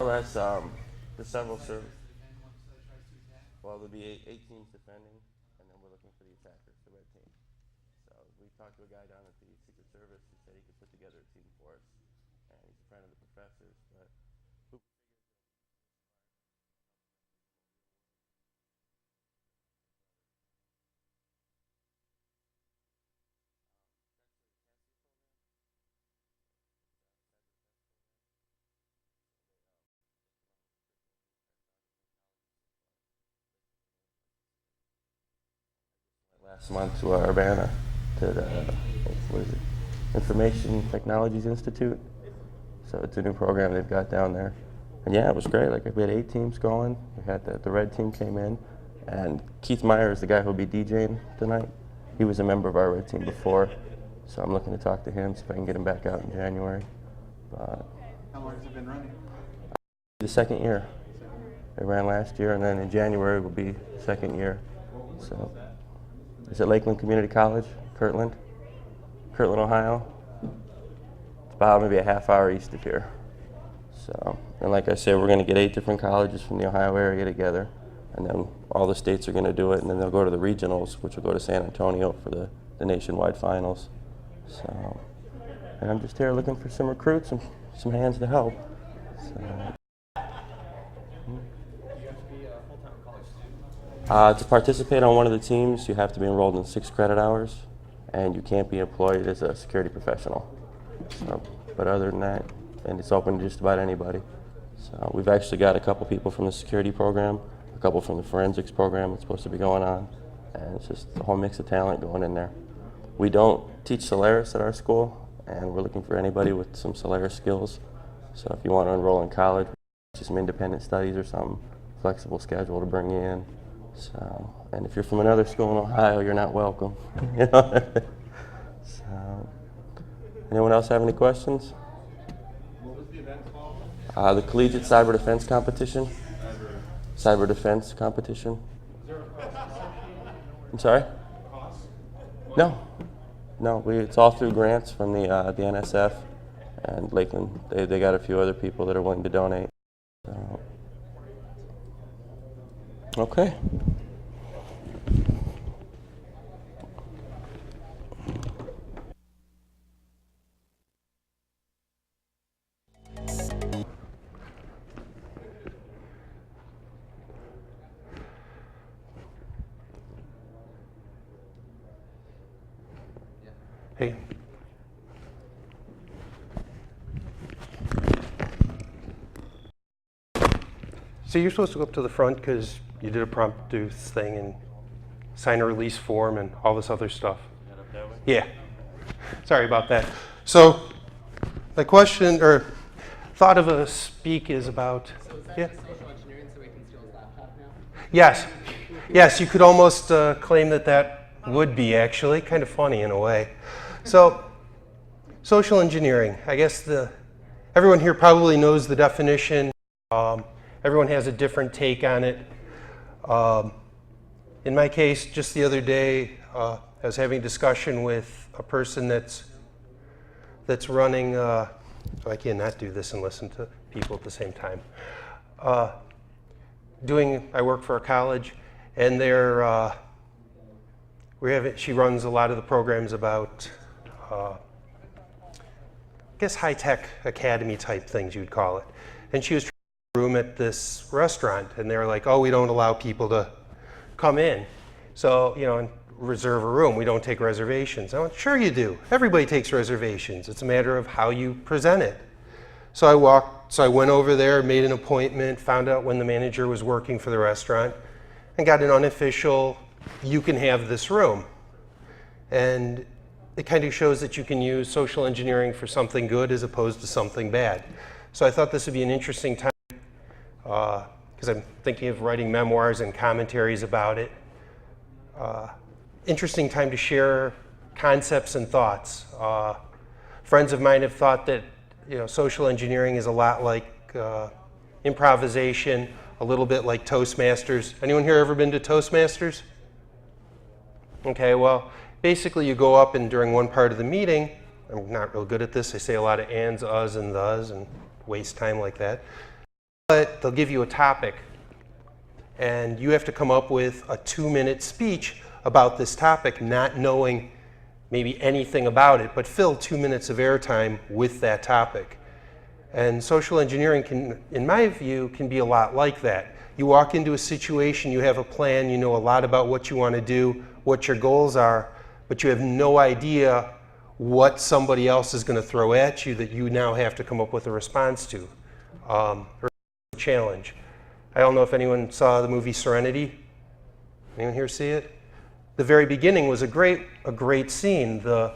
More or less, the several serve. Well, there'll be eight teams defending, and then we're looking for the attackers, the red team. So we talked to a guy down at the Secret Service who said he could put together a team for us, and he's a friend of the professors. But who last month to Urbana to the what is it, Information Technologies Institute. So it's a new program they've got down there. And yeah, it was great. Like we had 8 teams going. We had the red team came in, and Keith Meyer is the guy who'll be DJing tonight. He was a member of our red team before, so I'm looking to talk to him, see if I can get him back out in January. But how long has it been running? the second year. It ran last year, and then in January will be the second year. So it's at Lakeland Community College, Kirtland, Ohio. It's about maybe a half hour east of here. So, and like I said, we're going to get 8 different colleges from the Ohio area together, and then all the states are going to do it, and then they'll go to the regionals, which will go to San Antonio for the nationwide finals. So, and I'm just here looking for some recruits and some hands to help. So, to participate on one of the teams, you have to be enrolled in 6 credit hours, and you can't be employed as a security professional. So, but other than that, and it's open to just about anybody. So we've actually got a couple people from the security program, a couple from the forensics program that's supposed to be going on, and it's just a whole mix of talent going in there. We don't teach Solaris at our school, and we're looking for anybody with some Solaris skills. So if you want to enroll in college, just some independent studies or something, flexible schedule to bring you in. So, and if you're from another school in Ohio, you're not welcome. You know? So, anyone else have any questions? What was the event called? The Collegiate Cyber Defense Competition. Cyber Defense Competition. Is there a cost? I'm sorry? Cost? No. It's all through grants from the NSF and Lakeland. They got a few other people that are willing to donate. So, okay. Hey. So you're supposed to go up to the front because you did a prompt deuce thing and sign a release form and all this other stuff. Up that way? Yeah. Sorry about that. So the question or thought of a speak is about. So is that Yeah. just social engineering so we can steal his laptop now? Yes. Yes, you could almost claim that would be actually kind of funny in a way. So social engineering, I guess everyone here probably knows the definition. Everyone has a different take on it. In my case, just the other day, I was having a discussion with a person that's running, I cannot do this and listen to people at the same time. I work for a college, and she runs a lot of the programs about, I guess, high-tech academy type things you'd call it. And she was trying to room at this restaurant, and they were like, "Oh, we don't allow people to come in, so and reserve a room. We don't take reservations." I went, "Sure you do. Everybody takes reservations. It's a matter of how you present it." So I went over there, made an appointment, found out when the manager was working for the restaurant, and got an unofficial, "You can have this room." And it kind of shows that you can use social engineering for something good as opposed to something bad. So I thought this would be an interesting time because I'm thinking of writing memoirs and commentaries about it. Interesting time to share concepts and thoughts. Friends of mine have thought that social engineering is a lot like improvisation, a little bit like Toastmasters. Anyone here ever been to Toastmasters? Okay, well, basically you go up and during one part of the meeting, I'm not real good at this, I say a lot of ands, uhs, and thus, and waste time like that. but they'll give you a topic, and you have to come up with a 2-minute speech about this topic, not knowing maybe anything about it, but fill 2 minutes of airtime with that topic. And social engineering can, in my view, can be a lot like that. You walk into a situation, you have a plan, you know a lot about what you want to do, what your goals are, but you have no idea what somebody else is going to throw at you that you now have to come up with a response to. Or a challenge. I don't know if anyone saw the movie Serenity. Anyone here see it? The very beginning was a great scene. The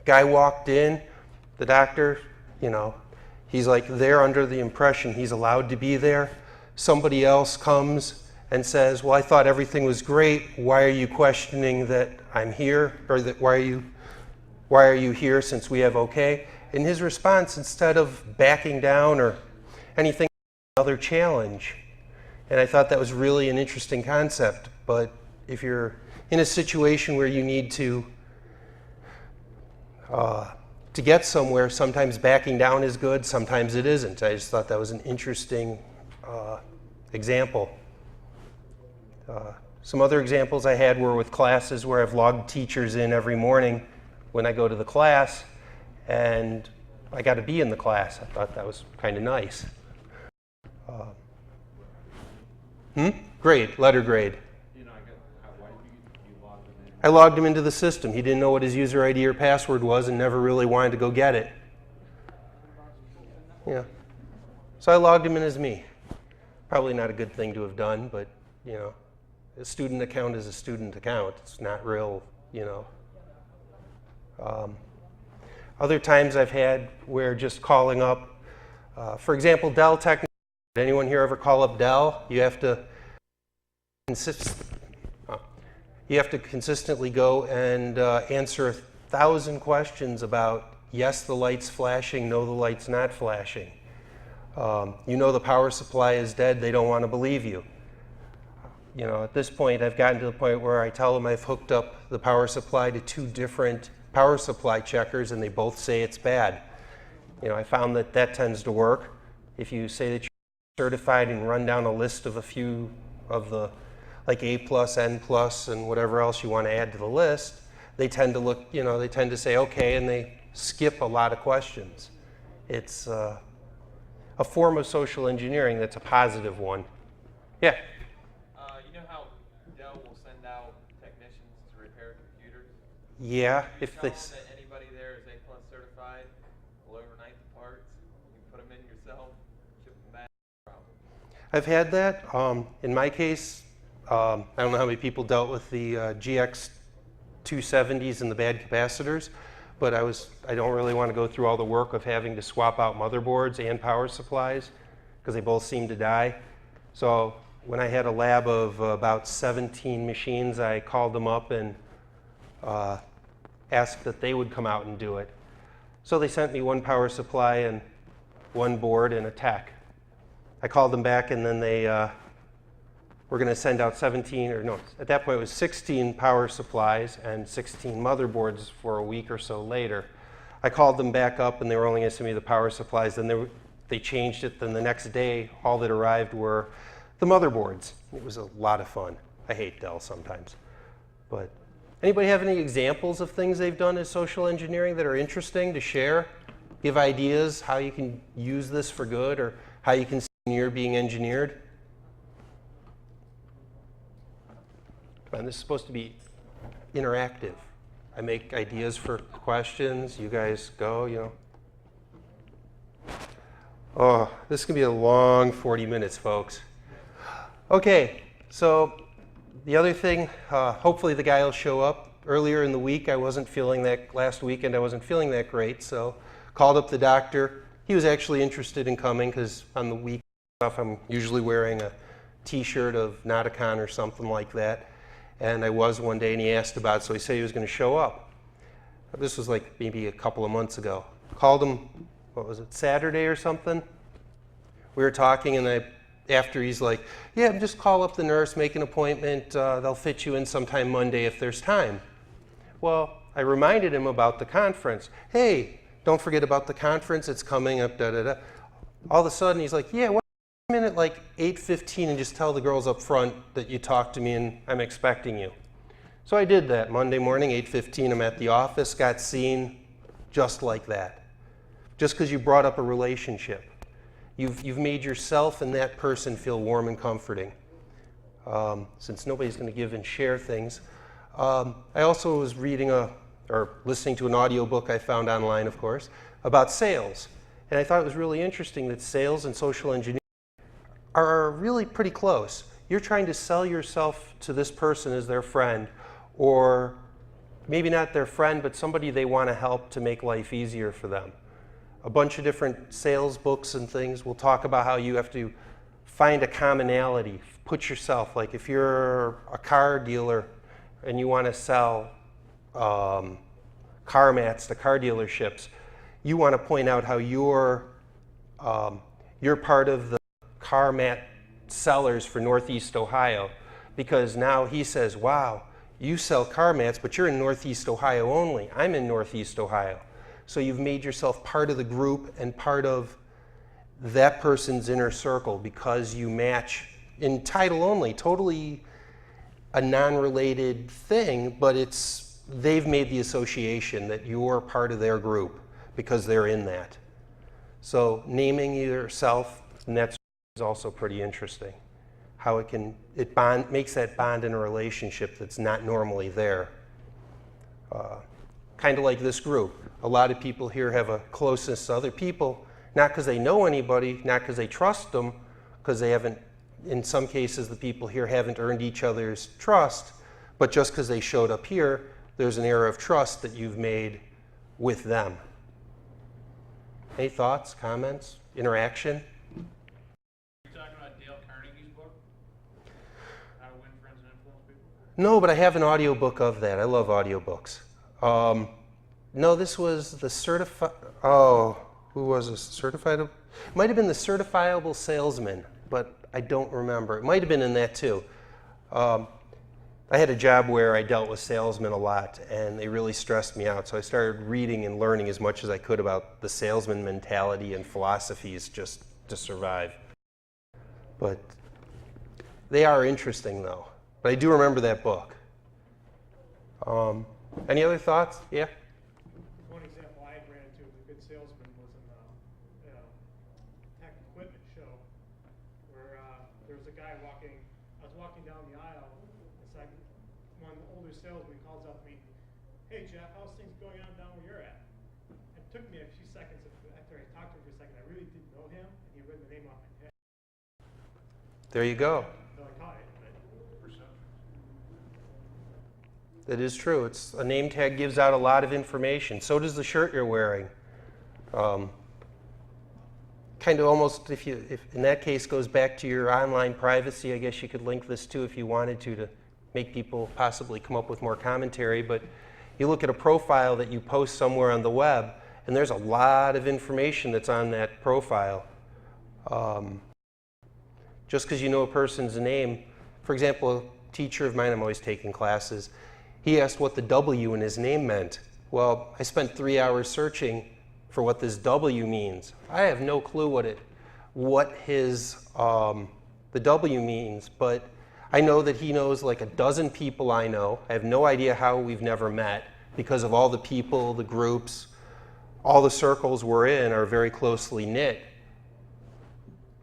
guy walked in, the doctor, he's like there under the impression he's allowed to be there. Somebody else comes and says, well, I thought everything was great. Why are you questioning that I'm here? Or that why are you here since we have okay? In his response, instead of backing down or anything, another challenge. And I thought that was really an interesting concept. But if you're in a situation where you need to get somewhere, sometimes backing down is good, sometimes it isn't. I just thought that was an interesting example. Some other examples I had were with classes where I've logged teachers in every morning when I go to the class, and I got to be in the class. I thought that was kind of nice. Grade, letter grade. Why did you log them in? I logged him into the system. He didn't know what his user ID or password was and never really wanted to go get it. Yeah. So I logged him in as me. Probably not a good thing to have done, but, a student account is a student account. It's not real, Other times I've had where just calling up, for example, Dell Technologies. Did anyone here ever call up Dell? You have to consistently go and answer 1,000 questions about, yes, the light's flashing, no, the light's not flashing. The power supply is dead, they don't want to believe you. At this point, I've gotten to the point where I tell them I've hooked up the power supply to 2 different power supply checkers, and they both say it's bad. I found that tends to work. If you say that you're certified and run down a list of a few of the, like A+, N+, and whatever else you want to add to the list, they tend to look, they tend to say okay, and they skip a lot of questions. It's a form of social engineering that's a positive one. Yeah? You know how Dell will send out technicians to repair computers? Yeah, You if tell they... them that anybody there is A+ certified, will overnight the parts, you can put them in yourself, ship them back, no problem. I've had that. In my case, I don't know how many people dealt with the GX 270s and the bad capacitors, but I don't really want to go through all the work of having to swap out motherboards and power supplies because they both seem to die. So when I had a lab of about 17 machines, I called them up and asked that they would come out and do it. So they sent me 1 power supply and 1 board and a tech. I called them back, and then they were going to send out 17, or no, at that point it was 16 power supplies and 16 motherboards for a week or so later. I called them back up, and they were only going to send me the power supplies. Then they changed it. Then the next day, all that arrived were the motherboards. It was a lot of fun. I hate Dell sometimes. But anybody have any examples of things they've done as social engineering that are interesting to share? Give ideas how you can use this for good, or how you can engineer being engineered? And this is supposed to be interactive. I make ideas for questions. You guys go, Oh, this is going to be a long 40 minutes, folks. Okay, so the other thing, hopefully the guy will show up. Earlier in the week, last weekend, I wasn't feeling that great, so called up the doctor. He was actually interested in coming because on the week off, I'm usually wearing a t-shirt of Notacon or something like that. And I was one day, and he asked about it, so he said he was going to show up. This was like maybe a couple of months ago. Called him, what was it, Saturday or something? We were talking, and after he's like, yeah, just call up the nurse, make an appointment. They'll fit you in sometime Monday if there's time. Well, I reminded him about the conference. Hey, don't forget about the conference. It's coming up, da-da-da. All of a sudden, he's like, yeah, what in at like 8:15 and just tell the girls up front that you talked to me and I'm expecting you. So I did that. Monday morning, 8:15, I'm at the office, got seen just like that. Just because you brought up a relationship. You've made yourself and that person feel warm and comforting. Since nobody's going to give and share things. I also was reading or listening to an audiobook I found online, of course, about sales. And I thought it was really interesting that sales and social engineering are really pretty close. You're trying to sell yourself to this person as their friend, or maybe not their friend, but somebody they want to help to make life easier for them. A bunch of different sales books and things will talk about how you have to find a commonality. Put yourself, like if you're a car dealer and you want to sell car mats to car dealerships, you want to point out how you're part of the car mat sellers for Northeast Ohio, because now he says, wow, you sell car mats, but you're in Northeast Ohio only. I'm in Northeast Ohio. So you've made yourself part of the group and part of that person's inner circle because you match in title only, totally a non-related thing, but they've made the association that you're part of their group because they're in that. So naming yourself, and that's also pretty interesting. How it makes that bond in a relationship that's not normally there. Kind of like this group. A lot of people here have a closeness to other people, not because they know anybody, not because they trust them, because they haven't, in some cases, the people here haven't earned each other's trust, but just because they showed up here, there's an air of trust that you've made with them. Any thoughts, comments, interaction? You're talking about Dale Carnegie's book? How to Win Friends and Influence People? No, but I have an audiobook of that. I love audiobooks. No, this was the who was this? Certified? It might have been the Certifiable Salesman, but I don't remember. It might have been in that too. I had a job where I dealt with salesmen a lot, and they really stressed me out. So I started reading and learning as much as I could about the salesman mentality and philosophies just to survive. But they are interesting, though. But I do remember that book. Any other thoughts? Yeah? One example I ran into of a good salesman was in a tech equipment show where there was a guy walking. I was walking down the aisle. It's like one older salesman calls up to me, "Hey Jeff, how's things going on down where you're at?" It took me a few seconds after I talked to him for a second. I really didn't know him, and he read the name off my head. There you go. So I caught it. That is true. It's a name tag gives out a lot of information. So does the shirt you're wearing. Kind of almost, if in that case goes back to your online privacy, I guess you could link this too if you wanted to make people possibly come up with more commentary. But you look at a profile that you post somewhere on the web, and there's a lot of information that's on that profile. Just because you know a person's name, for example, a teacher of mine, I'm always taking classes, he asked what the W in his name meant. Well, I spent 3 hours searching for what this W means. I have no clue what the W means, but I know that he knows like a dozen people I know. I have no idea how we've never met because of all the people, the groups, all the circles we're in are very closely knit.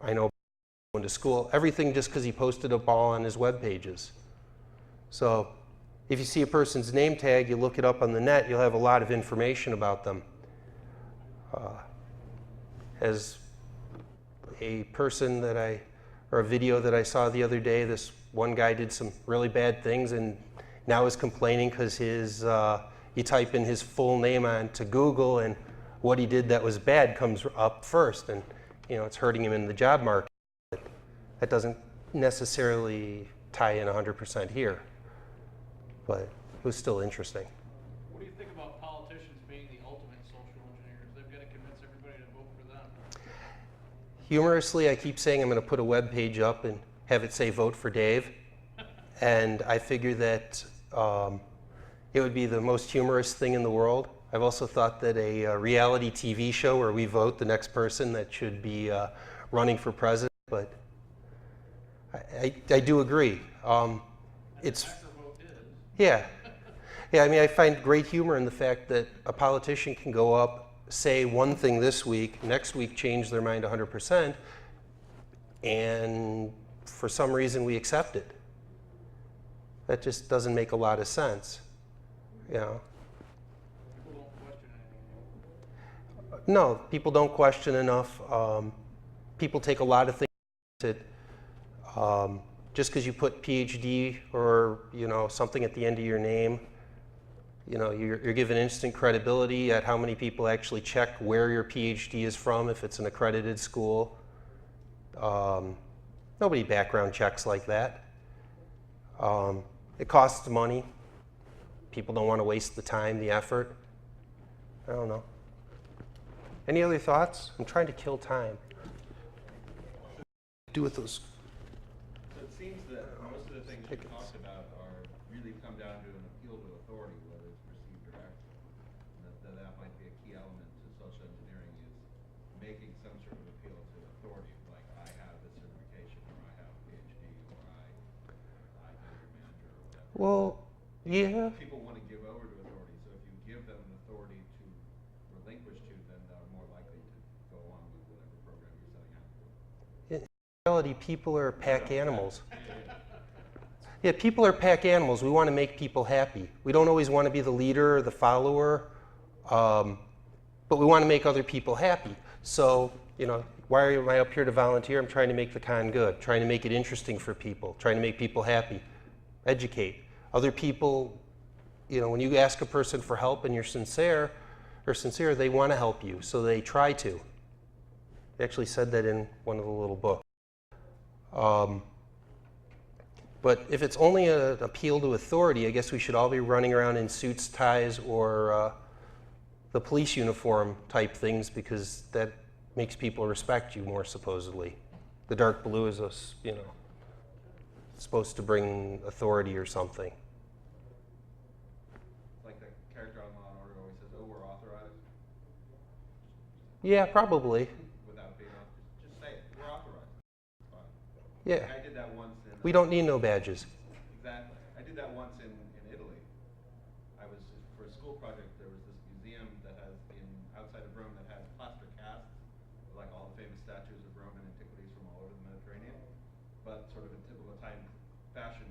I know going to school, everything just because he posted up all on his web pages. So if you see a person's name tag, you look it up on the net, you'll have a lot of information about them. As a person or a video that I saw the other day, this one guy did some really bad things and now is complaining because you type in his full name onto Google and what he did that was bad comes up first, and it's hurting him in the job market. That doesn't necessarily tie in 100% here. But it was still interesting. What do you think about politicians being the ultimate social engineers? They've got to convince everybody to vote for them. Humorously, I keep saying I'm going to put a web page up and have it say vote for Dave. And I figure that it would be the most humorous thing in the world. I've also thought that a reality TV show where we vote the next person that should be running for president but I do agree. It's That's the vote is. yeah, yeah. I mean, I find great humor in the fact that a politician can go up, say one thing this week, next week change their mind 100%, and for some reason we accept it. That just doesn't make a lot of sense, you know. People don't question anything. No, people don't question enough. People take a lot of things that just because you put PhD or something at the end of your name, you're given instant credibility at how many people actually check where your PhD is from if it's an accredited school. Nobody background checks like that. It costs money. People don't want to waste the time, the effort. I don't know. Any other thoughts? I'm trying to kill time. Do with those. So it seems that most of the things you talked about are really come down to an appeal to authority, whether it's perceived or actual. And that might be a key element to social engineering is making some sort of appeal to authority, like I have this certification, or I have a PhD, or I know your manager, or whatever. Well, yeah. People want to give over to authority, so if you give them an authority to relinquish to, then they're more likely to go along with whatever program you're setting out for. In reality, people are pack animals. Yeah, people are pack animals. We want to make people happy. We don't always want to be the leader or the follower, but we want to make other people happy. So, why am I up here to volunteer? I'm trying to make the con good, trying to make it interesting for people, trying to make people happy, educate. Other people, when you ask a person for help and you're sincere, they want to help you, so they try to. They actually said that in one of the little books. But if it's only an appeal to authority, I guess we should all be running around in suits, ties, or the police uniform type things, because that makes people respect you more, supposedly. The dark blue is supposed to bring authority or something. Like the character on Law and Order always says, "Oh, we're authorized." Yeah, probably. Without being just say it. We're authorized. It's fine. Yeah. Like I did that once in. We don't need no badges. Exactly. I did that once in Italy. I was for a school project. There was this museum that has outside of Rome that has plaster casts of like all the famous statues of Roman antiquities from all over the Mediterranean. But sort of in typical Italian fashion,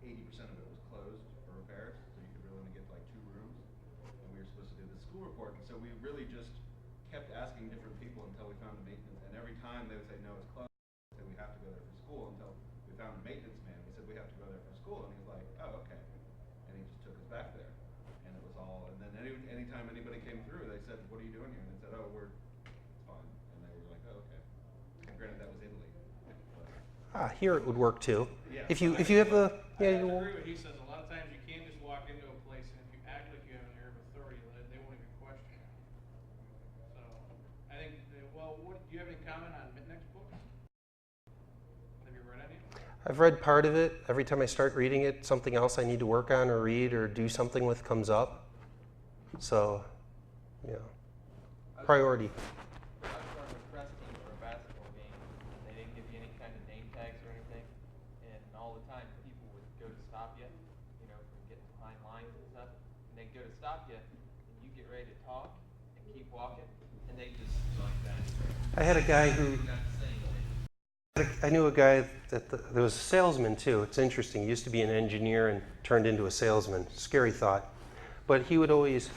80% of it was closed for repairs, so you could really only get like 2 rooms. And we were supposed to do the school report, and so we really just kept asking different people until we found a maintenance. And every time they would say, "No, it's closed." We said, "We have to go there for school." Until we found a maintenance man. We said, "We have to go there for school," and he was like, "Oh, okay." And he just took us back there, and it was all. And then anytime anybody came through, they said, "What are you doing here?" And they said, "Oh, it's fine." And they were like, "Oh, okay." And granted, that was Italy. But, Here it would work too. Yeah. If you have a I yeah, have to you agree with he says. A lot of times you can't just walk into a place and if you act like you have an air of authority, they won't even question you. So I think, what do you have any comment on Mitnick's book? Have you read any? I've read part of it. Every time I start reading it, something else I need to work on or read or do something with comes up. So, priority. I was on a press team for a basketball game, and they didn't give you any kind of name tags or anything. And all the time, people would go to stop you, from getting behind lines and stuff. And they'd go to stop you, and you get ready to talk and keep walking, and they just like that. I had a guy who Not the same thing. I knew a guy that there was a salesman too. It's interesting. He used to be an engineer and turned into a salesman. Scary thought. But he would always,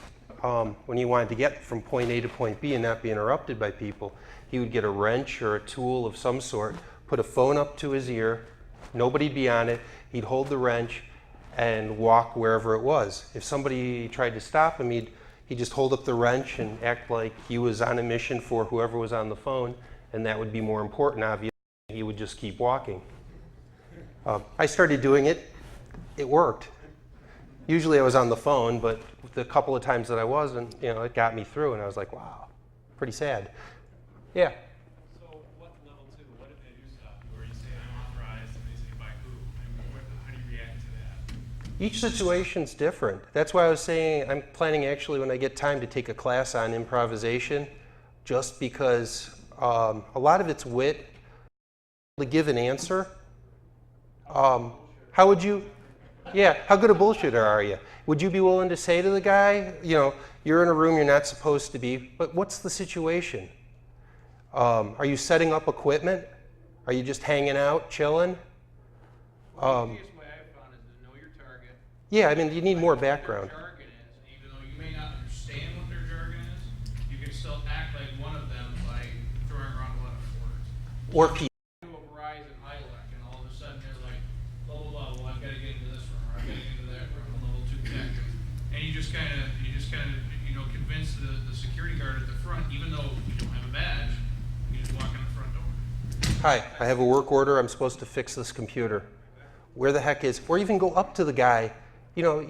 when he wanted to get from point A to point B and not be interrupted by people, he would get a wrench or a tool of some sort, put a phone up to his ear, nobody'd be on it, he'd hold the wrench and walk wherever it was. If somebody tried to stop him, he'd just hold up the wrench and act like he was on a mission for whoever was on the phone, and that would be more important, obviously. He would just keep walking. I started doing it. It worked. Usually I was on the phone, but the couple of times that I wasn't, it got me through, and I was like, wow, pretty sad. Yeah. So what level 2, what if they do stop you, or you say unauthorized and they say by who? And how do you react to that? Each situation's different. That's why I was saying I'm planning actually when I get time to take a class on improvisation, just because a lot of it's wit, to give an answer, how would you, yeah, how good a bullshitter are you? Would you be willing to say to the guy, you know, you're in a room you're not supposed to be, but what's the situation? Are you setting up equipment? Are you just hanging out, chilling? The easiest way I've found is to know your target. Yeah, I mean, you need more What their background. jargon is, and even though you may not understand what their jargon is, you can still act like one of them by throwing around a lot of words. Or To a Verizon ILEC, and all of a sudden they're like, blah, blah, blah, well, I've got to get into this room, or I've got to get into that room, a level 2 tech. And you just kind of, you know, convince the security guard at the front, even though you don't have a badge, you just walk in the front door. hi, I have a work order, I'm supposed to fix this computer. Where the heck is, or even go up to the guy. You know,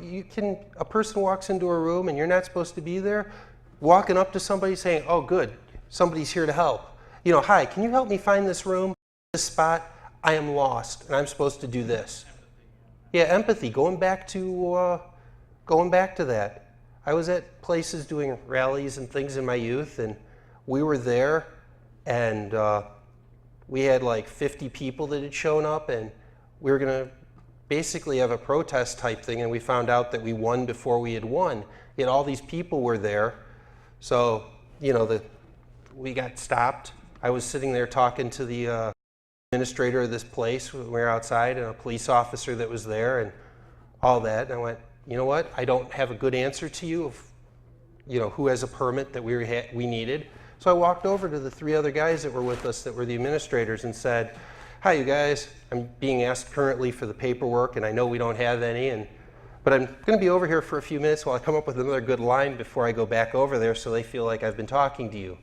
a person walks into a room and you're not supposed to be there, walking up to somebody saying, oh good, somebody's here to help. You know, hi, can you help me find this room, this spot? I am lost and I'm supposed to do this. Yeah, empathy, going back to that. I was at places doing rallies and things in my youth, and we were there, and we had like 50 people that had shown up, and we were going to basically have a protest type thing, and we found out that we won before we had won. Yet all these people were there, so you know, we got stopped. I was sitting there talking to the administrator of this place when we were outside, and a police officer that was there, and all that. And I went, you know what? I don't have a good answer to you of, you know, who has a permit that we needed. So I walked over to the 3 other guys that were with us that were the administrators and said, hi, you guys. I'm being asked currently for the paperwork, and I know we don't have any, but I'm going to be over here for a few minutes while I come up with another good line before I go back over there so they feel like I've been talking to you.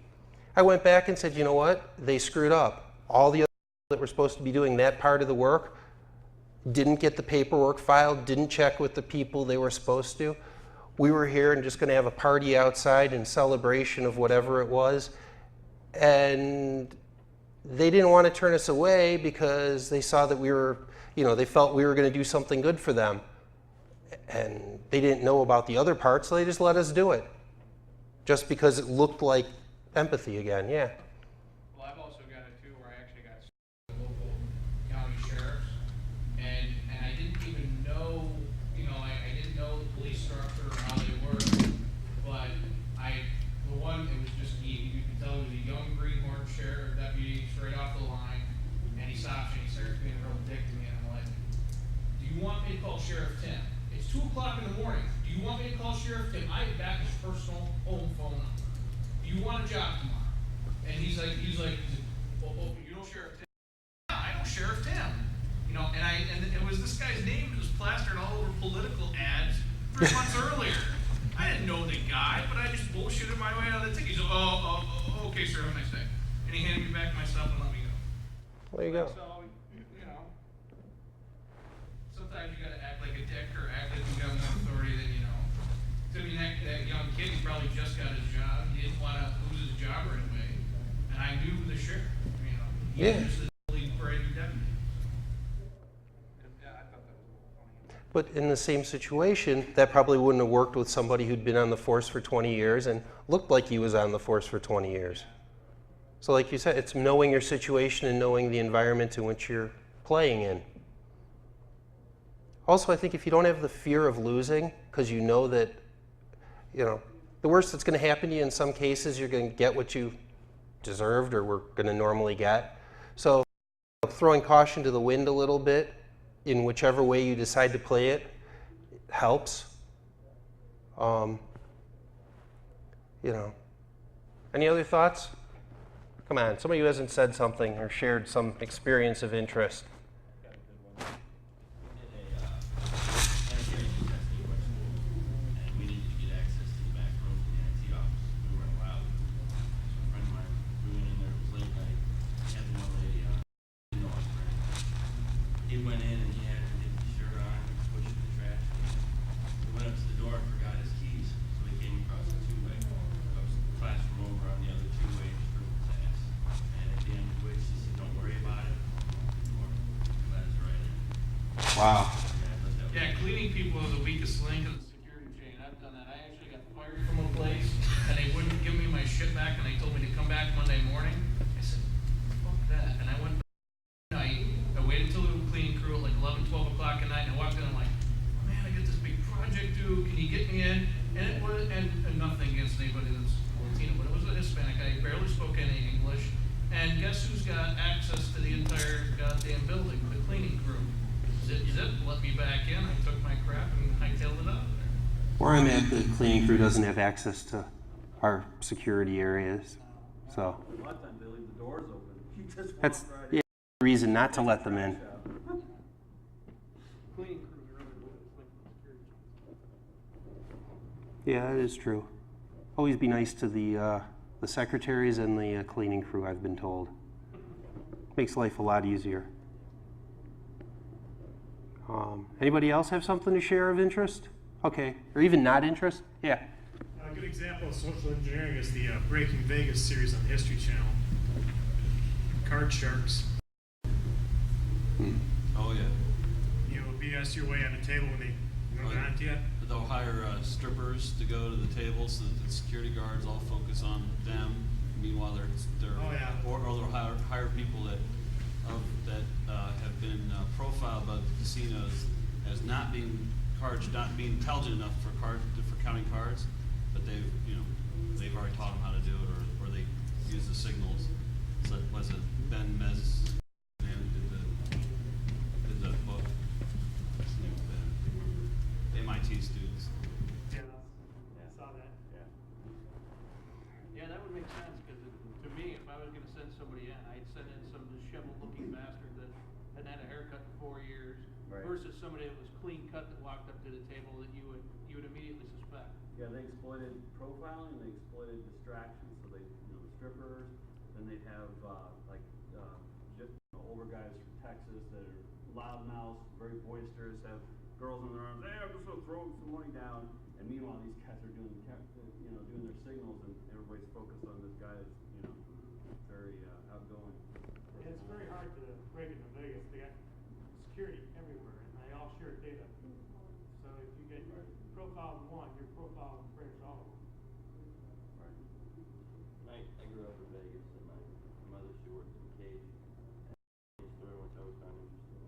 I went back and said, you know what? They screwed up. All the other people that were supposed to be doing that part of the work didn't get the paperwork filed, didn't check with the people they were supposed to. We were here and just going to have a party outside in celebration of whatever it was, and they didn't want to turn us away because they saw that we were, you know, they felt we were going to do something good for them. And they didn't know about the other parts, so they just let us do it. Just because it looked like empathy again, yeah. Well, I've also got it too, where I actually got local county sheriffs, and I didn't even know, you know, I didn't know the police structure or how they work, but the one, it was just, you can tell it was a young greenhorn sheriff deputy straight off the line, and he stops and he starts being a real dick to me, and I'm like, do you want me to call Sheriff Tim? It's 2 o'clock in the morning. Do you want me to call Sheriff Tim? I have back his personal home phone number. Do you want a job tomorrow? And he's like, oh, you know Sheriff Tim? Yeah, I know Sheriff Tim. You know, and it was this guy's name that was plastered all over political ads 3 months earlier. I didn't know the guy, but I just bullshitted my way out of the ticket. He's like, okay, sir, have a nice day. And he handed me back my stuff and let me go. There you go. So, you know, sometimes you gotta act like a dick or act like you got more authority than you know. To me, that young kid, he probably just got his job. He didn't want to lose his job right away. And I knew the sheriff, you know. He was just a totally brand new deputy. Yeah, I thought that was a little funny. But in the same situation, that probably wouldn't have worked with somebody who'd been on the force for 20 years and looked like he was on the force for 20 years. So like you said, it's knowing your situation and knowing the environment in which you're playing in. Also, I think if you don't have the fear of losing, because you know that, you know, the worst that's going to happen to you in some cases, you're going to get what you deserved or were going to normally get. So throwing caution to the wind a little bit in whichever way you decide to play it helps. You know, any other thoughts? Come on, somebody who hasn't said something or shared some experience of interest. He went in and he had to take his shirt on, pushing the trash. He went up to the door and forgot his keys, so he came across the 2-way. There was a classroom over on the other 2-way and threw his ass. And at the end of which he said, "Don't worry about it." Or let us right in. Wow. Yeah, cleaning people is the weakest link in the security chain. I've done that. I actually got fired from a place, and they wouldn't give me my shit back, and they told me to come back Monday morning. I said, fuck that. And I went back. I goddamn building, the cleaning crew. Zip, zip, let me back in, I took my crap and hightailed it out of there. Where I'm at, the cleaning crew doesn't have access to our security areas, so A lot of times they leave the doors open. You just walk that's right the reason not to let them in. Cleaning crews are really good at sleeping security. Yeah, that is true. Always be nice to the secretaries and the cleaning crew, I've been told. Makes life a lot easier. Anybody else have something to share of interest? Okay, or even not interest? Yeah. A good example of social engineering is the Breaking Vegas series on the History Channel. Card sharks. Oh, yeah. You know, BS your way on a table when they get onto you. They'll hire strippers to go to the table so that the security guards all focus on them. Meanwhile, they're Oh, yeah. or they'll hire people that have been profiled by the casinos as not being intelligent enough for counting cards, but they've already taught them how to do it, or they use the signals. So was it Ben Mez? Did the book? What's his name? The MIT students. Yeah, I saw that. Yeah, that would make sense, because to me, if I was gonna send somebody in, I'd send in some disheveled-looking bastard that hadn't had a haircut in 4 years, Right. versus somebody that was clean cut that walked up to the table that you would immediately suspect. Yeah, they exploited profiling, they exploited distractions. So they, the strippers, then they'd have just older guys from Texas that are loudmouths, very boisterous, have girls in their arms. Hey, I'm just gonna throw some money down. And meanwhile, these guys are doing their signals, and everybody's focused on this guy that's very outgoing. It's very hard to break into Vegas. They got security everywhere, and they all share data. So if you get profiled in one, you're profiled in pretty much all of them. Right. I grew up in Vegas, and my mother, she worked in the cage. And story which I always found interesting.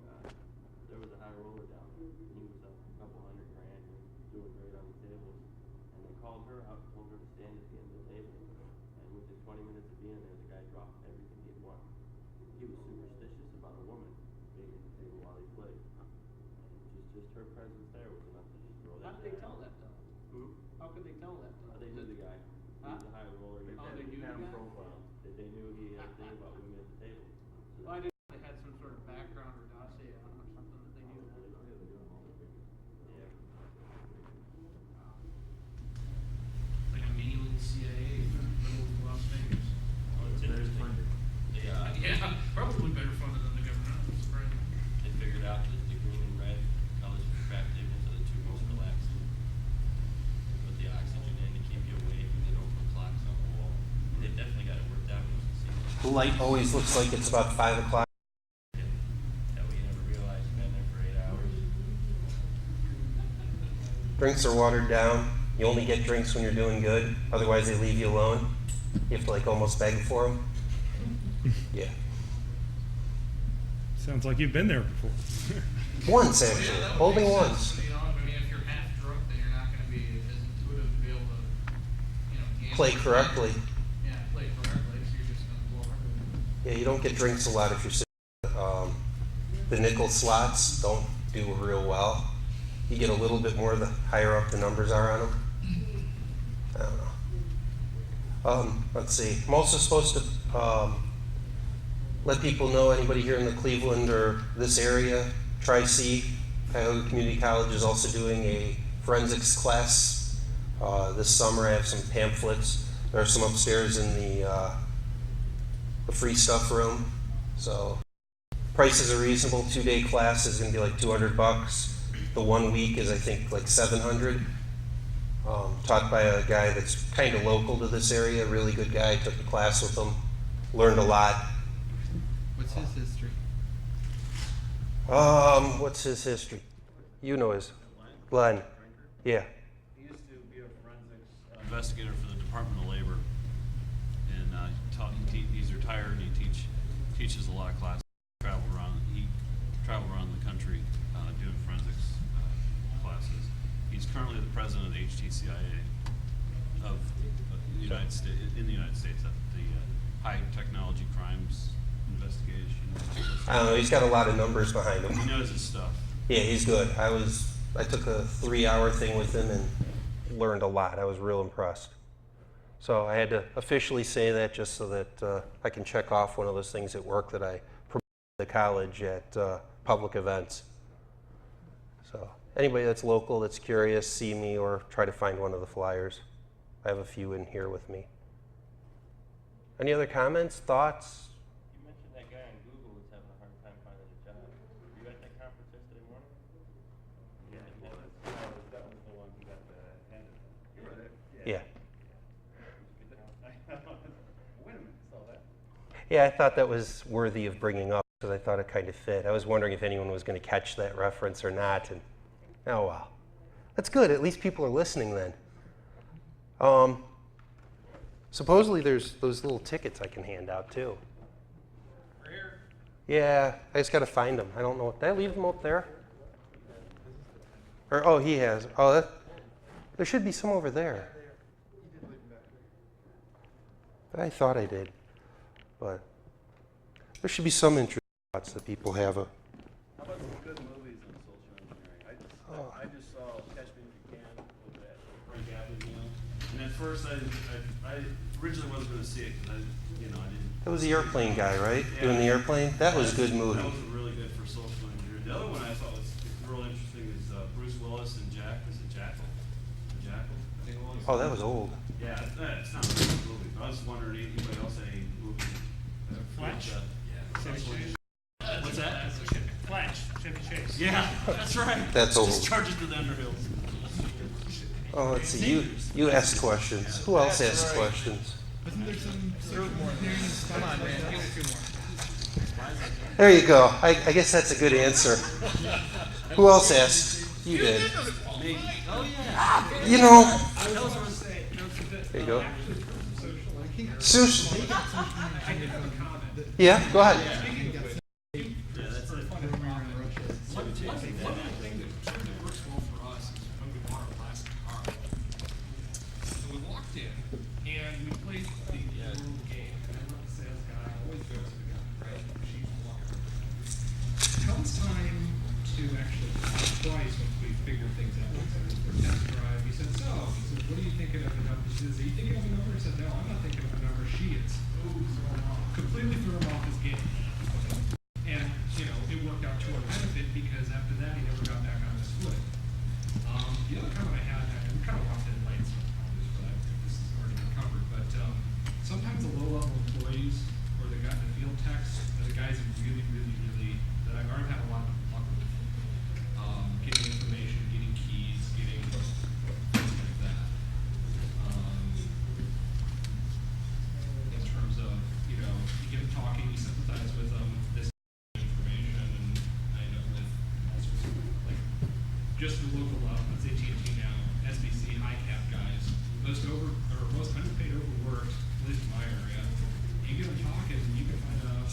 There was a high roller down there. He was up a couple $100,000 and doing great on the tables. And they called her out, told her to stand at the end of the table. And within 20 minutes of being there, the guy dropped everything he had won. He was superstitious about a woman being at the table while he played. And just her presence there was enough to just throw How that did they guy tell out. that though? Hmm? How could they tell that though? They knew the guy. He was a high roller. Oh, they knew the guy? Profile. They knew he had a thing about women at the table. So Well, I didn't know they had some sort of background or dossier on them or something that they knew that. yeah. Like a mini little CIA in the middle of Las Vegas. Well, it's interesting. Yeah, probably better funded than the government, I'm surprised. They figured out that the green and red colors for craft tables are the two most relaxing. Put the oxygen in to keep you awake, and they don't put clocks on the wall. They've definitely got it worked out. The light always looks like it's about 5 o'clock. That we never realized you've been there for 8 hours. Drinks are watered down. You only get drinks when you're doing good. Otherwise, they leave you alone. You have to almost beg for them. Yeah. Sounds like you've been there before. Once, actually. Yeah, that would Holding make once. sense. You know, I mean, if you're half drunk, then you're not gonna be as intuitive to be able to, gamble. Play correctly. Yeah, play correctly, so you're just gonna blow everything. Yeah, you don't get drinks a lot if you're sitting. The nickel slots don't do real well. You get a little bit more the higher up the numbers are on them. I don't know. Let's see. I'm also supposed to let people know, anybody here in the Cleveland or this area, Tri-C, Cuyahoga Community College is also doing a forensics class this summer. I have some pamphlets. There are some upstairs in the free stuff room. So prices are reasonable. 2-day class is going to be like $200. The 1 week is, I think, like $700. Taught by a guy that's kind of local to this area, a really good guy. Took the class with him, learned a lot. What's his history? What's his history? You know his. Glenn. Yeah. He used to be a forensics Investigator for the Department of Labor, and he's retired. And he teaches a lot of classes. He traveled around the country doing forensics classes. He's currently the president of the HTCIA of the United States, at the High Technology Crimes Investigation. I don't know, he's got a lot of numbers behind him. He knows his stuff. Yeah, he's good. I took a 3-hour thing with him and learned a lot. I was real impressed. So I had to officially say that just so that I can check off one of those things at work that I promote the college at public events. So anybody that's local, that's curious, see me or try to find one of the flyers. I have a few in here with me. Any other comments, thoughts? You mentioned that guy on Google was having a hard time finding a job. Were you at that conference yesterday morning? Yeah. That was the one who got the end of it. You were there? Yeah. Wait a minute, saw that. Yeah, I thought that was worthy of bringing up because I thought it kind of fit. I was wondering if anyone was going to catch that reference or not, and oh well. That's good. At least people are listening then. Supposedly there's those little tickets I can hand out too. We're here. Yeah, I just got to find them. I don't know. Did I leave them up there? Or, oh, he has. Oh, there should be some over there. I thought I did, but there should be some interesting thoughts that people have. How about some good movies on social engineering? I just saw Catch Me If You Can with that Frank Abagnale. And at first, I originally wasn't going to see it because I didn't. That was the airplane guy, right? Yeah. Doing the airplane? That was a good movie. That was really good for social engineering. The other one I thought was real interesting is Bruce Willis and Jackal? I think it was. Oh, that was old. Yeah, it's not really a movie. I was just wondering, anybody else had any movies? Fletch? Yeah. What's that? Fletch, Chevy Chase. Yeah, that's right. That's old. Just charges to the Underhills. Oh, let's see. You ask questions. Who else asks questions? Wasn't there some sort of more engineering? Come on, man, give it 2 more. There you go. I guess that's a good answer. Who else asked? You did. Me. Oh, yeah. You know. Tell us what to say. There you go. Sushi. Yeah, go ahead. Yeah, that's it. One thing that works well for us is when we bought our plastic car. So we walked in and we played the little game. And I'm not the sales guy, I always go to the guy, right? She's walking. Comes time to actually twice once we figure things out. So for test drive, he said, what are you thinking of a number? She says, are you thinking of a number? He said, no, I'm not thinking of a number. She is. Completely threw him off his game. And, it worked out to our benefit because after that he never got back on the split. The other comment I had, and we kind of walked in late, so but I think this has already been covered, but sometimes the low-level employees or the field techs are the guys who really, that I've already had a lot of luck with. Getting information, getting keys, getting things like that. In terms of, you get them talking, you sympathize with them, this information, and I know with all sorts of, like, just the local, let's say AT&T now, SBC, high cap guys, most underpaid, overworked, at least in my area. You get them talking, you can find out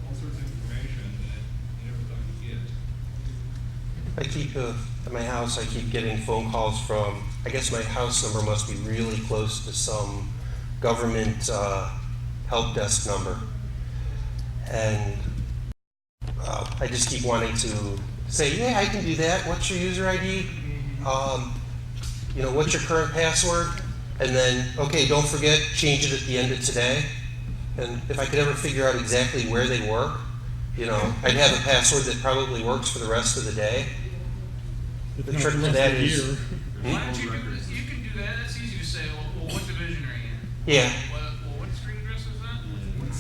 all sorts of information that you never thought you'd get. I keep, at my house, I keep getting phone calls from, I guess my house number must be really close to some government help desk number. And I just keep wanting to say, yeah, I can do that. What's your user ID? What's your current password? And then, okay, don't forget, change it at the end of today. And if I could ever figure out exactly where they work, I'd have a password that probably works for the rest of the day. The trick to that is... Why don't you do this? You can do that. That's easy to say. Well, what division are you in? Yeah. Well, what street address is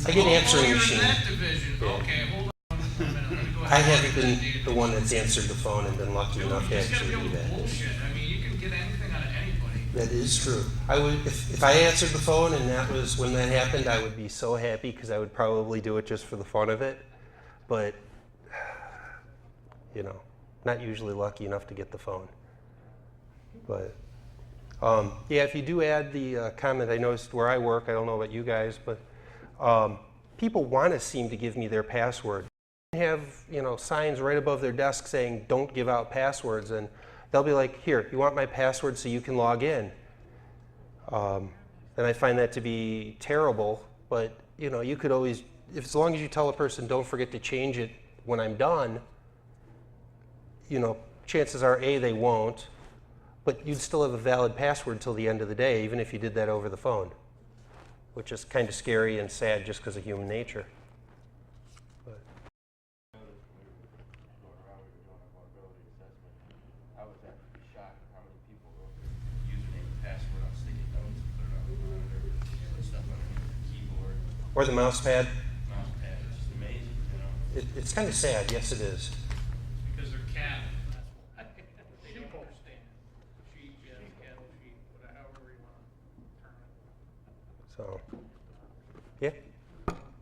that? I get answering you're machine. in that division. Yeah. Okay, hold on a minute. Let me go I ahead. haven't been the one that's answered the phone and been lucky enough to You just gotta actually be do able to that. bullshit. I mean, you can get anything out of anybody. That is true. I would, if I answered the phone and that was when that happened, I would be so happy because I would probably do it just for the fun of it. But, not usually lucky enough to get the phone. But, yeah, if you do add the comment, I noticed where I work, I don't know about you guys, but people want to seem to give me their password. They have, signs right above their desk saying, don't give out passwords. And they'll be like, here, you want my password so you can log in? And I find that to be terrible, but you could always as long as you tell a person, don't forget to change it when I'm done, you know, chances are A, they won't, but you'd still have a valid password till the end of the day, even if you did that over the phone, which is kind of scary and sad just because of human nature. But. I was actually shocked at how many people wrote their username and password on sticky notes and put it on the monitor, put stuff underneath the keyboard, Or the mouse pad. mouse pad. It's just amazing, you know. It's kind of sad, yes it is. Because they're cattle, that's why. They don't understand. Sheep, yeah, cattle, sheep, whatever, however you want to term it. So, yeah.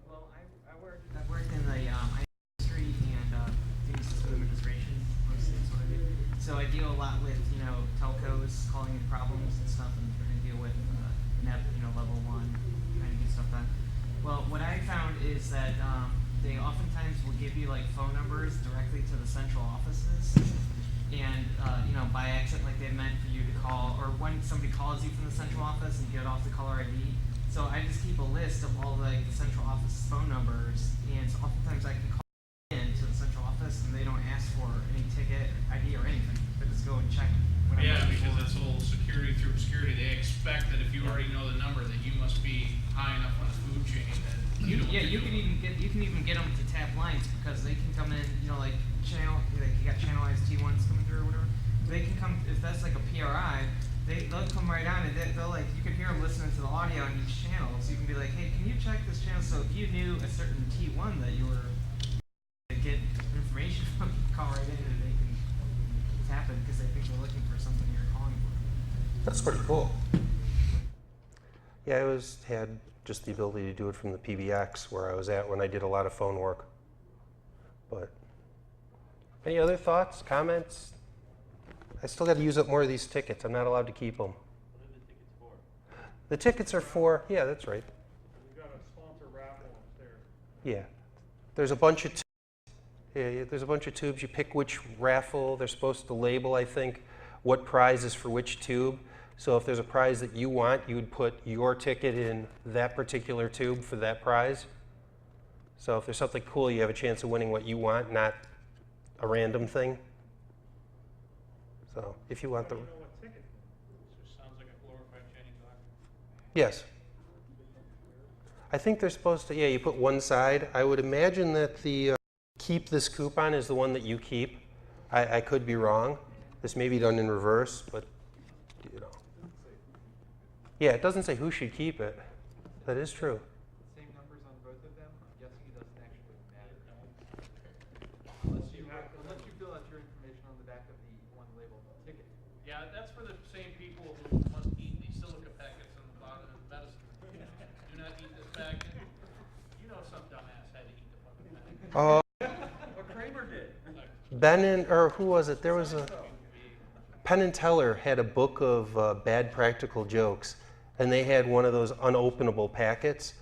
Well, I've worked in the IT industry and doing system administration, mostly is what I do. So I deal a lot with, you know, telcos calling in problems and stuff, and trying to deal with net, you know, level 1, trying to get stuff done. Well, what I found is that they oftentimes will give you like phone numbers directly to the central offices, and you know, by accident, like they meant for you to call, or when somebody calls you from the central office and you get off the caller ID. So I just keep a list of all like the central office phone numbers, and so oftentimes I can call in to the central office and they don't ask for any ticket, ID, or anything. They just go and check. when I'm Yeah, looking because for it. that's whole security through obscurity. They expect that if you already know the number, that you must be high enough on the food chain that you don't. Yeah, you can even get them to tap lines, because they can come in, you know, like like you got channelized T1s coming through or whatever. They can come, if that's like a PRI, they'll come right on, and they'll like, you can hear them listening to the audio on each channel, so you can be like, hey, can you check this channel? So if you knew a certain T1 that you were to get information from, call right in and they can tap it because they think they're looking for something you're calling for. That's pretty cool. Yeah, I had just the ability to do it from the PBX where I was at when I did a lot of phone work. But any other thoughts, comments? I still got to use up more of these tickets. I'm not allowed to keep them. What are the tickets for? The tickets are for, yeah, that's right. We've got a sponsor raffle upstairs. Yeah. There's a bunch of there's a bunch of tubes. You pick which raffle. They're supposed to label, I think, what prize is for which tube. So if there's a prize that you want, you would put your ticket in that particular tube for that prize. So if there's something cool, you have a chance of winning what you want, not a random thing. So if you want the... You know what ticket? It just sounds like a glorified Chinese auction. Yes. I think they're supposed to, yeah, you put one side. I would imagine that the keep this coupon is the one that you keep. I could be wrong. This may be done in reverse, but, you know. Yeah, it doesn't say who should keep it. That is true. Same numbers on both of them? I'm guessing it doesn't actually matter. Unless you fill out your information on the back of the one labeled ticket. Yeah, that's for the same people who must eat the silica packets on the bottom of the medicine. Do not eat this packet. You know some dumbass had to eat the fucking packet. What Kramer did. Who was it? There was a... Penn and Teller had a book of bad practical jokes, and they had one of those unopenable packets,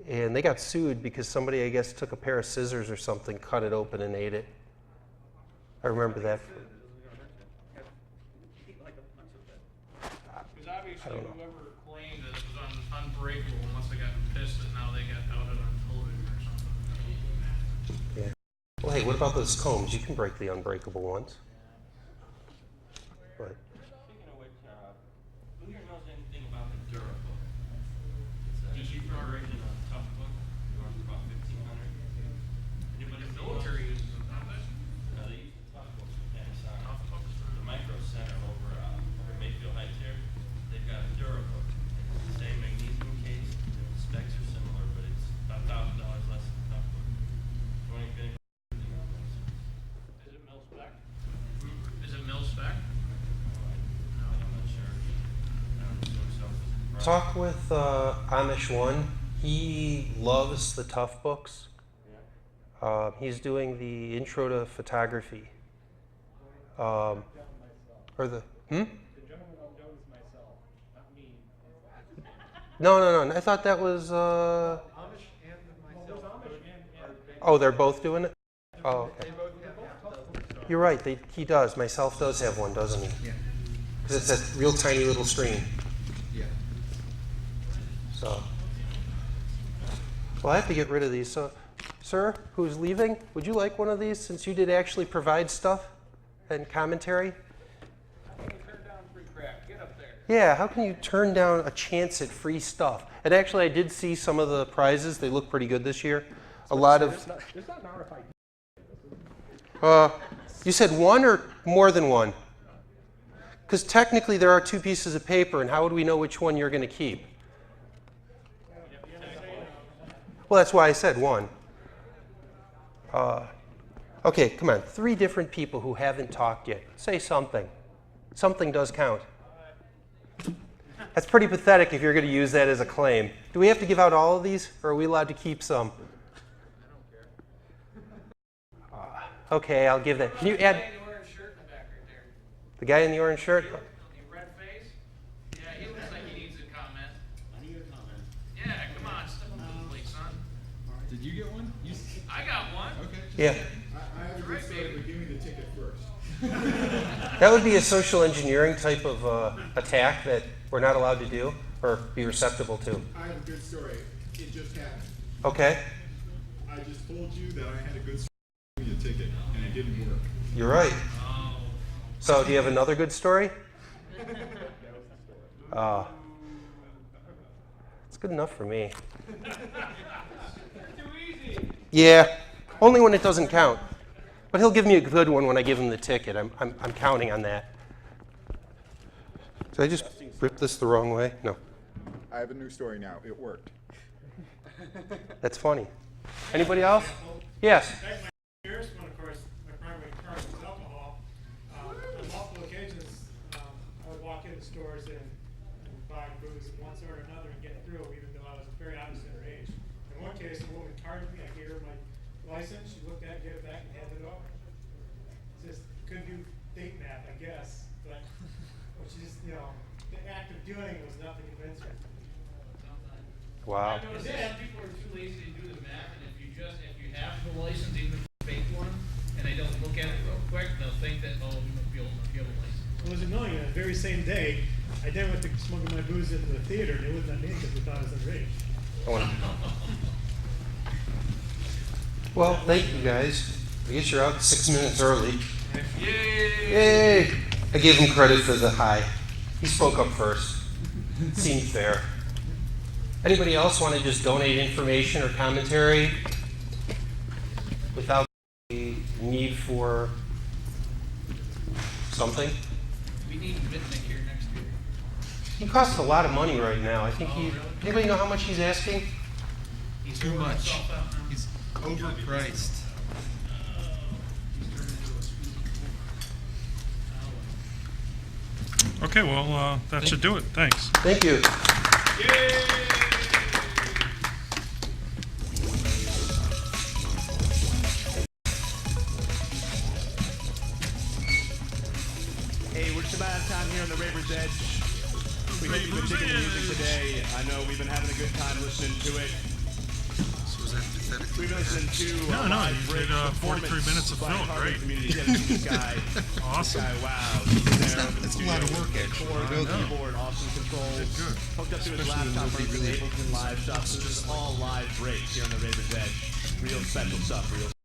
and they got sued because somebody, I guess, took a pair of scissors or something, cut it open, and ate it. I remember that. Because obviously whoever claimed that it was unbreakable must have gotten pissed that now they got outed on television or something. Yeah. Well, hey, what about those combs? You can break the unbreakable ones. But Speaking of which, who here knows anything about the DuraBook? It's a cheaper version of Tough Book. It runs about $1,500. Anybody The see military those? uses them, don't they? No, they use the Tough Books from Panasonic. Tough Books. The Micro Center over Mayfield Heights here, they've got a DuraBook. It's the same magnesium case. The specs are similar, but it's about $1,000 less than the Tough Book. Don't even get anything on those. Is it mil spec? Is it mil spec? I'm not sure. I don't assume so. talk with Amish One. He loves the Tough Books. He's doing the Intro to Photography. Or the The gentleman I'm doing is myself, not me. No. I thought that was. Amish and myself. Oh, they're both doing it. Oh, They okay. both have You're right. He does. Myself does have one, doesn't he? Yeah. Because it's that real tiny little screen. Yeah. So. Well, I have to get rid of these. So, sir, who's leaving, would you like one of these since you did actually provide stuff and commentary? Turn down free crap. Get up there. Yeah, how can you turn down a chance at free stuff? And actually, I did see some of the prizes. They look pretty good this year. A lot of... There's not an RFID. You said one or more than one? Because technically there are two pieces of paper, and how would we know which one you're going to keep? Well, that's why I said one. Okay, come on. 3 different people who haven't talked yet. Say something. Something does count. That's pretty pathetic if you're going to use that as a claim. Do we have to give out all of these, or are we allowed to keep some? Okay, I'll give that. Can you add... The guy in the orange shirt? The red face? Yeah, he looks like he needs a comment. I need a comment. Yeah, come on, step up to the plate, son. Did you get one? I got one. Okay. Yeah. I have a good story, but give me the ticket first. That would be a social engineering type of attack that we're not allowed to do or be receptible to. I have a good story. It just happened. Okay. I just told you that I had a good story. Give me a ticket, and it didn't work. You're right. So, do you have another good story? It's good enough for me. Too easy. Yeah, only when it doesn't count. But he'll give me a good one when I give him the ticket. I'm counting on that. Did I just rip this the wrong way? No. I have a new story now. It worked. That's funny. Anybody else? Yes. Years when, of course, my primary current was alcohol. On multiple occasions, I would walk into stores and buy booze in one sort or another and get through, even though I was very obviously underage. In one case, a woman carded me. I gave her my license. She looked at it, gave it back, and handed it over. Just couldn't do date math, I guess, but she just, the act of doing it was enough to convince her. Wow. I noticed that people are too lazy to do the math, and if you have the license, even if it's a fake one, and they don't look at it real quick, they'll think that, oh, you must be old enough, you have a license. It was annoying. The very same day, I then went to smuggle my booze into the theater, and they wouldn't let me in because they thought I was underage. Well, thank you guys. I guess you're out 6 minutes early. Yay! Yay! I gave him credit for the hi. He spoke up first. Seemed fair. Anybody else want to just donate information or commentary without the need for something? We need Mitnick here next year. He costs a lot of money right now. I think anybody know how much he's asking? He's Too throwing much. himself out now. He's overpriced. Okay, well, that should do it. Thanks. Thank you. Hey, we're just about out of time here on the Raver's Edge. We hope you've been digging the music today. I know we've been having a good time listening to it. We've been listening to No, you did 43 minutes of film. Great. This guy, Awesome. This guy, wow. That's a lot of work, actually. Keyboard, awesome controls. Good. Hooked up to his laptop running through the Ableton Live stuff. So this is all live breaks here on the Raver's Edge. Real special stuff, real